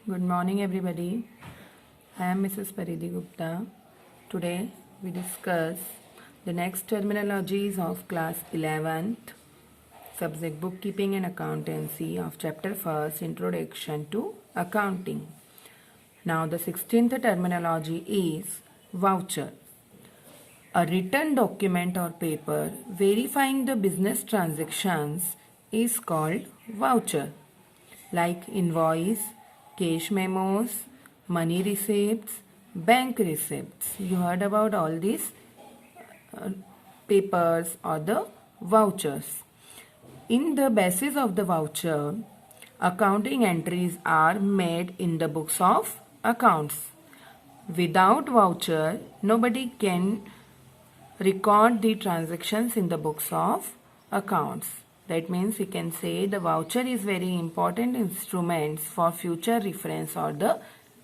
Good morning, everybody. I am Mrs. Paridhi Gupta. Today we discuss the next terminologies of class 11th, subject bookkeeping and accountancy of chapter 1st, introduction to accounting. Now the 16th terminology is voucher. A written document or paper verifying the business transactions is called voucher, like invoice, cash memos, money receipts, bank receipts. You heard about all these papers or the vouchers. In the basis of the voucher, accounting entries are made in the books of accounts. Without voucher, nobody can record the transactions in the books of accounts. That means we can say the voucher is very important instruments for future reference or the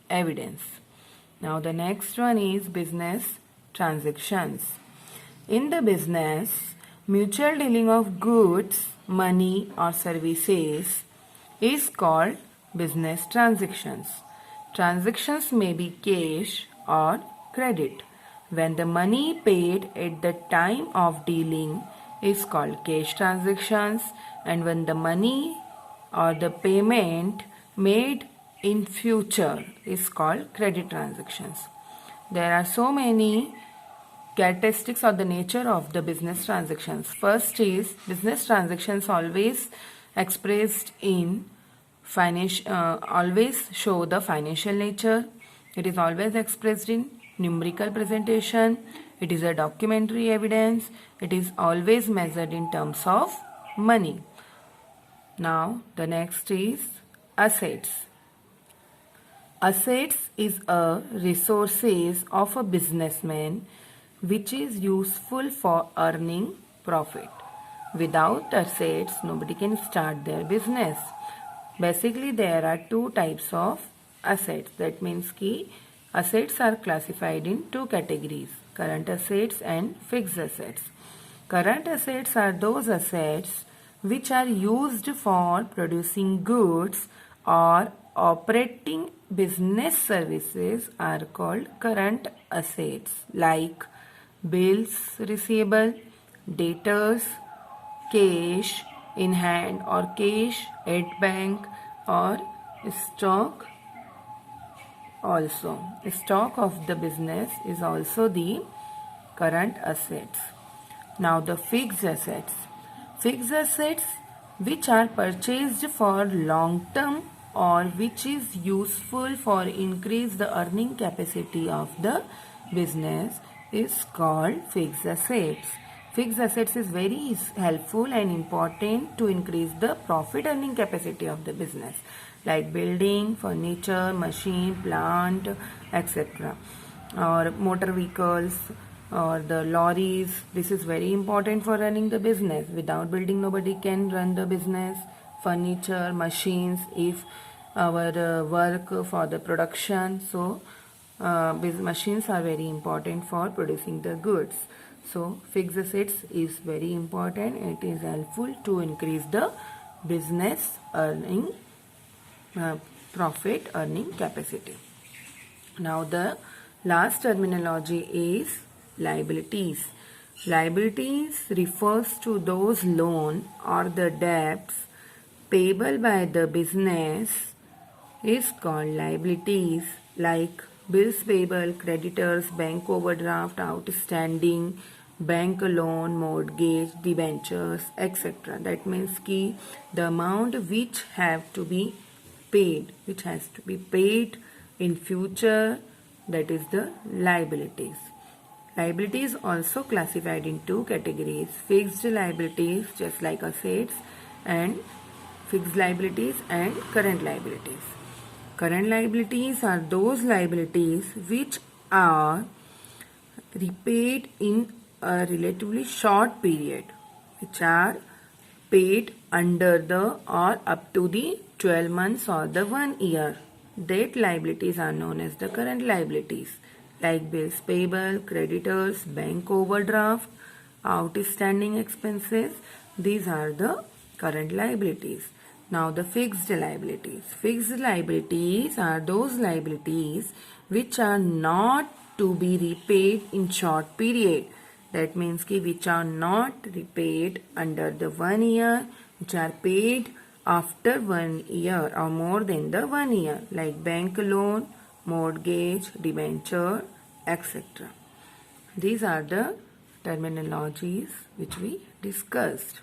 evidence. Now the next one is business transactions. In the business, mutual dealing of goods, money or services is called business transactions. Transactions may be cash or credit. When the money paid at the time of dealing is called cash transactions, and when the money or the payment made in future is called credit transactions. There are so many characteristics of the nature of the business transactions. First is business transactions always expressed in always show the financial nature. It is always expressed in numerical presentation. It is a documentary evidence. It is always measured in terms of money. Now the next is assets. Assets is a resources of a businessman which is useful for earning profit. Without assets, nobody can start their business. Basically, there are two types of assets. That means ki assets are classified in two categories, current assets and fixed assets. Current assets are those assets which are used for producing goods or operating business services are called current assets, like bills receivable, debtors, cash in hand or cash at bank, or stock also. Stock of the business is also the current assets. Now the fixed assets. Fixed assets which are purchased for long term or which is useful for increase the earning capacity of the business is called fixed assets. Fixed assets is very helpful and important to increase the profit earning capacity of the business, like building, furniture, machine, plant, etc. or motor vehicles or the lorries. This is very important for running the business. Without building, nobody can run the business. Furniture, machines, if our work for the production. So machines are very important for producing the goods. So fixed assets is very important. It is helpful to increase the business earning profit earning capacity. Now the last terminology is liabilities. Liabilities refers to those loan or the debts payable by the business is called liabilities, like bills payable, creditors, bank overdraft, outstanding, bank loan, mortgage, debentures, etc. That means ki the amount which have to be paid, which has to be paid in future, that is the liabilities. Liabilities also classified in two categories: fixed liabilities, just like assets, and fixed liabilities and current liabilities. Current liabilities are those liabilities which are repaid in a relatively short period, which are paid under the or up to the 12 months or the 1 year. That liabilities are known as the current liabilities, like bills payable, creditors, bank overdraft, outstanding expenses. These are the current liabilities. Now the fixed liabilities. Fixed liabilities are those liabilities which are not to be repaid in short period. That means ki which are not repaid under the 1 year, which are paid after 1 year or more than the 1 year, like bank loan, mortgage, debenture, etc. These are the terminologies which we discussed.